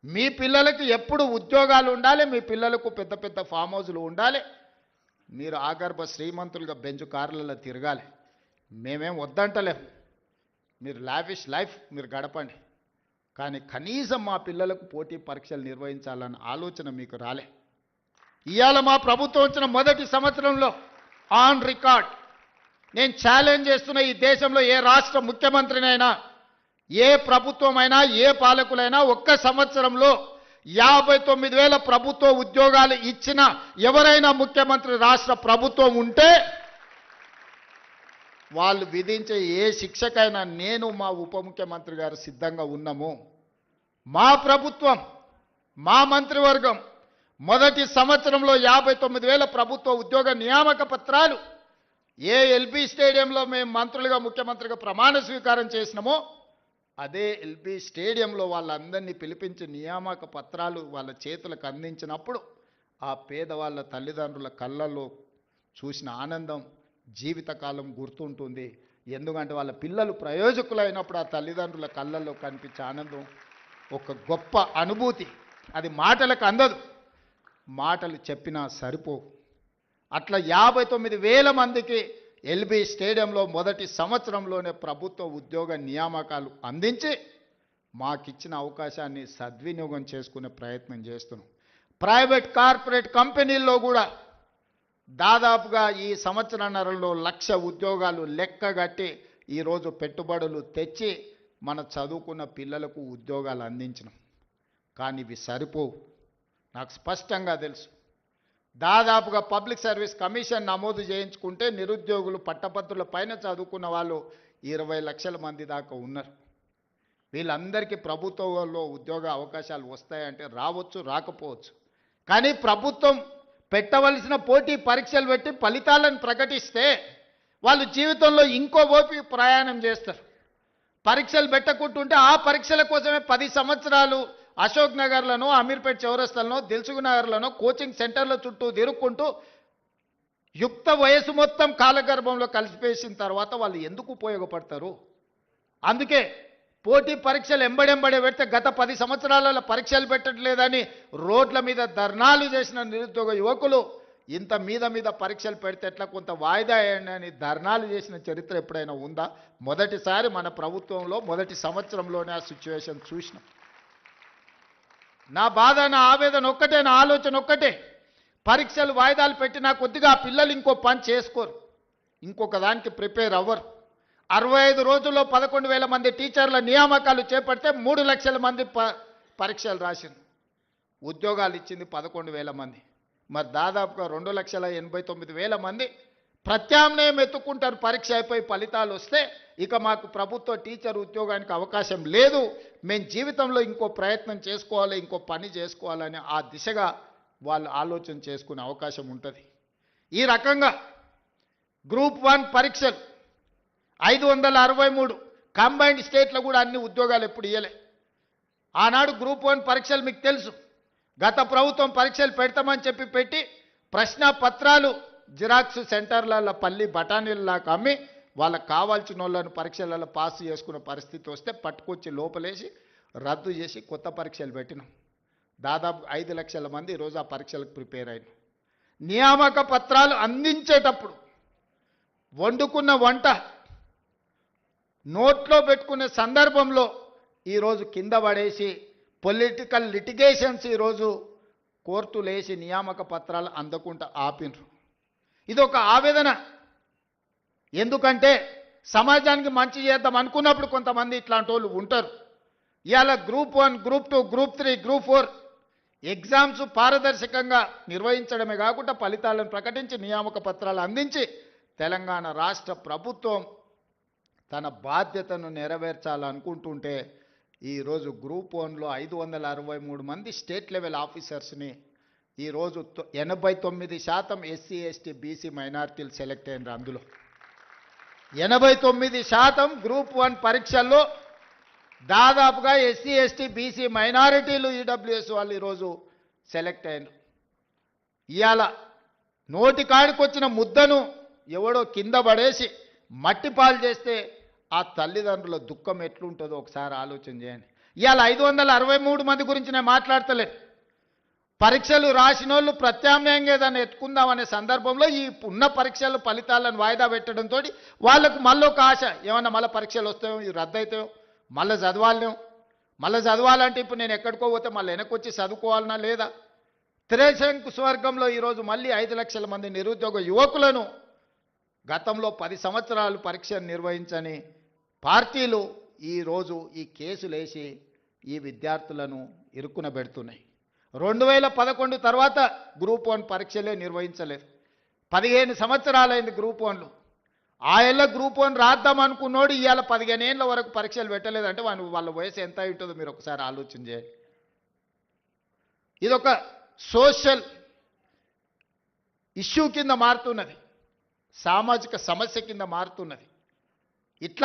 మీ పిల్లలకు ఎప్పుడు ఉద్యోగాలు ఉండాలి, మీ పిల్లలకు పెద్ద పెద్ద ఫామ్ హౌస్లు ఉండాలి, మీరు ఆగర్భ శ్రీమంతులుగా బెంచ్ కార్లలో తిరగాలి. మేమేం వద్దంటలేం, మీరు లావిష్ లైఫ్ మీరు గడపండి. కానీ కనీసం మా పిల్లలకు పోటీ పరీక్షలు నిర్వహించాలన్న ఆలోచన మీకు రాలే. ఇవాళ మా ప్రభుత్వం వచ్చిన మొదటి సంవత్సరంలో ఆన్ రికార్డ్ నేను ఛాలెంజ్ చేస్తున్న, ఈ దేశంలో ఏ రాష్ట్ర ముఖ్యమంత్రినైనా, ఏ ప్రభుత్వమైనా, ఏ పాలకులైనా ఒక్క సంవత్సరంలో 59,000 ప్రభుత్వ ఉద్యోగాలు ఇచ్చిన ఎవరైనా ముఖ్యమంత్రి రాష్ట్ర ప్రభుత్వం ఉంటే వాళ్ళు విధించే ఏ శిక్షకైనా నేను మా ఉప ముఖ్యమంత్రి గారు సిద్ధంగా ఉన్నాము. మా ప్రభుత్వం, మా మంత్రివర్గం మొదటి సంవత్సరంలో 59,000 ప్రభుత్వ ఉద్యోగ నియామక పత్రాలు ఏ ఎల్బీ స్టేడియంలో మేము మంత్రులుగా ముఖ్యమంత్రిగా ప్రమాణ స్వీకారం చేసినామో అదే ఎల్బీ స్టేడియంలో వాళ్ళందరినీ పిలిపించి నియామక పత్రాలు వాళ్ళ చేతులకు అందించినప్పుడు ఆ పేదవాళ్ళ తల్లిదండ్రుల కళ్ళల్లో చూసిన ఆనందం జీవితకాలం గుర్తుంటుంది. ఎందుకంటే వాళ్ళ పిల్లలు ప్రయోజకులైనప్పుడు ఆ తల్లిదండ్రుల కళ్ళల్లో కనిపించే ఆనందం ఒక గొప్ప అనుభూతి. అది మాటలకు అందదు, మాటలు చెప్పినా సరిపోవు. అట్లా 59,000 మందికి ఎల్బీ స్టేడియంలో మొదటి సంవత్సరంలోనే ప్రభుత్వ ఉద్యోగ నియామకాలు అందించి మాకిచ్చిన అవకాశాన్ని సద్వినియోగం చేసుకునే ప్రయత్నం చేస్తున్నాం. ప్రైవేట్ కార్పొరేట్ కంపెనీల్లో కూడా దాదాపుగా ఈ సంవత్సరన్నరలో 1,00,000 ఉద్యోగాలు లెక్కగట్టి ఈరోజు పెట్టుబడులు తెచ్చి మన చదువుకున్న పిల్లలకు ఉద్యోగాలు అందించినాం. కానీ ఇవి సరిపోవు, నాకు స్పష్టంగా తెలుసు. దాదాపుగా పబ్లిక్ సర్వీస్ కమిషన్ నమోదు చేయించుకుంటే నిరుద్యోగులు పట్టభద్రుల పైన చదువుకున్న వాళ్ళు 20 లక్షల మంది దాకా ఉన్నారు. వీళ్ళందరికీ ప్రభుత్వంలో ఉద్యోగ అవకాశాలు వస్తాయంటే రావచ్చు, రాకపోవచ్చు. కానీ ప్రభుత్వం పెట్టవలసిన పోటీ పరీక్షలు పెట్టి ఫలితాలను ప్రకటిస్తే వాళ్ళు జీవితంలో ఇంకో ఓపి ప్రయాణం చేస్తారు. పరీక్షలు పెట్టకుంటుంటే ఆ పరీక్షల కోసమే 10 సంవత్సరాలు అశోక్ నగర్లను, అమీర్పేట్ చౌరస్తాలను, దిల్సుఖ్ నగర్లను కోచింగ్ సెంటర్ల చుట్టూ తిరుక్కుంటూ యుక్త వయసు మొత్తం కాలగర్భంలో కలిసిపేసిన తర్వాత వాళ్ళు ఎందుకు ఉపయోగపడతారు? అందుకే పోటీ పరీక్షలు ఎంబడెంబడే పెడితే గత 10 సంవత్సరాలలో పరీక్షలు పెట్టట్లేదని రోడ్ల మీద ధర్నాలు చేసిన నిరుద్యోగ యువకులు ఇంత మీద పరీక్షలు పెడితే ఎట్లా, కొంత వాయిదా వేయండి అని ధర్నాలు చేసిన చరిత్ర ఎప్పుడైనా ఉందా? మొదటిసారి మన ప్రభుత్వంలో మొదటి సంవత్సరంలోనే ఆ సిచ్యువేషన్ చూసినాం. నా బాధ, నా ఆవేదన ఒక్కటే, నా ఆలోచన ఒక్కటే, పరీక్షలు వాయిదాలు పెట్టినా కొద్దిగా ఆ పిల్లలు ఇంకో పని చేసుకోరు, ఇంకొక దానికి ప్రిపేర్ అవ్వరు. 65 రోజుల్లో 11,000 మంది టీచర్ల నియామకాలు చేపడితే 3 లక్షల మంది పరీక్షలు రాసింది, ఉద్యోగాలు ఇచ్చింది 11,000 మంది. మరి దాదాపుగా 2,89,000 మంది ప్రత్యామ్నాయం ఎత్తుకుంటారు. పరీక్ష అయిపోయి ఫలితాలు వస్తే ఇక మాకు ప్రభుత్వ టీచర్ ఉద్యోగానికి అవకాశం లేదు, మేము జీవితంలో ఇంకో ప్రయత్నం చేసుకోవాలి, ఇంకో పని చేసుకోవాలని ఆ దిశగా వాళ్ళు ఆలోచన చేసుకునే అవకాశం ఉంటుంది. ఈ రకంగా గ్రూప్ 1 పరీక్షలు 563 కంబైన్డ్ స్టేట్లో కూడా అన్ని ఉద్యోగాలు ఎప్పుడు ఇవ్వలే. ఆనాడు గ్రూప్ 1 పరీక్షలు మీకు తెలుసు, గత ప్రభుత్వం పరీక్షలు పెడతామని చెప్పి పెట్టి ప్రశ్న పత్రాలు జిరాక్స్ సెంటర్లలో పల్లి బఠానీలలాగా అమ్మి వాళ్ళకు కావాల్సిన వాళ్ళను పరీక్షలలో పాస్ చేసుకున్న పరిస్థితి వస్తే పట్టుకొచ్చి లోపలేసి రద్దు చేసి కొత్త పరీక్షలు పెట్టినాం. దాదాపు 5 లక్షల మంది ఈరోజు ఆ పరీక్షలకు ప్రిపేర్ అయినారు. నియామక పత్రాలు అందించేటప్పుడు వండుకున్న వంట నోట్లో పెట్టుకునే సందర్భంలో ఈరోజు కింద పడేసి పొలిటికల్ లిటిగేషన్స్ ఈరోజు కోర్టులు వేసి నియామక పత్రాలు అందకుండా ఆపినరు. ఇది ఒక ఆవేదన. ఎందుకంటే సమాజానికి మంచి చేద్దాం అనుకున్నప్పుడు కొంతమంది ఇట్లాంటి వాళ్ళు ఉంటారు. ఇవాళ group 1, group 2, group 3, group 4 exams పారదర్శకంగా నిర్వహించడమే కాకుండా ఫలితాలను ప్రకటించి నియామక పత్రాలు అందించి తెలంగాణ రాష్ట్ర ప్రభుత్వం తన బాధ్యతను నెరవేర్చాలనుకుంటుంటే ఈరోజు గ్రూప్ 1లో 563 మంది స్టేట్ లెవెల్ ఆఫీసర్స్ని ఈరోజు 89% ఎస్సీ ఎస్టీ బీసీ మైనారిటీలు సెలెక్ట్ అయినారు. అందులో 89% గ్రూప్ 1 పరీక్షల్లో దాదాపుగా ఎస్సీ ఎస్టీ బీసీ మైనారిటీలు ఈడబ్ల్యూఎస్ వాళ్ళు ఈరోజు సెలెక్ట్ అయినారు. ఇవాళ నోటి కాడికి వచ్చిన ముద్దను ఎవడో కింద పడేసి మట్టి పాలు చేస్తే ఆ తల్లిదండ్రుల దుఃఖం ఎట్లుంటుందో ఒకసారి ఆలోచన చేయండి. ఇవాళ 563 మంది గురించి నేను మాట్లాడతలేను. పరీక్షలు రాసిన వాళ్ళు ప్రత్యామ్నాయంగా ఏదైనా ఎత్తుకుందామనే సందర్భంలో ఈ ఉన్న పరీక్షల ఫలితాలను వాయిదా పెట్టడంతో వాళ్ళకు మళ్ళీ ఒక ఆశ, ఏమన్నా మళ్ళీ పరీక్షలు వస్తాయో, ఇవి రద్దయితాయో, మళ్ళీ చదవాలేమో, మళ్ళీ చదవాలంటే ఇప్పుడు నేను ఎక్కడికో పోతే మళ్ళీ వెనక్కి వచ్చి చదువుకోవాలన్నా లేదా? త్రిశంకు స్వర్గంలో ఈరోజు మళ్ళీ 5 లక్షల మంది నిరుద్యోగ యువకులను గతంలో 10 సంవత్సరాలు పరీక్షను నిర్వహించని పార్టీలు ఈరోజు ఈ కేసులు వేసి ఈ విద్యార్థులను ఇరుక్కున పెడుతున్నాయి. 2011 తర్వాత గ్రూప్ 1 పరీక్షలే నిర్వహించలేదు. 15 సంవత్సరాలైంది గ్రూప్ 1లో. ఆ ఏళ్ళ గ్రూప్ 1 రాద్దాం అనుకున్నోడు ఇవాళ 15 ఏళ్ళ వరకు పరీక్షలు పెట్టలేదంటే వాళ్ళ వయసు ఎంత ఉంటుందో మీరు ఒకసారి ఆలోచన చేయండి. ఇదొక సోషల్ ఇష్యూ కింద మారుతున్నది, సామాజిక సమస్య కింద మారుతున్నది. ఇట్లా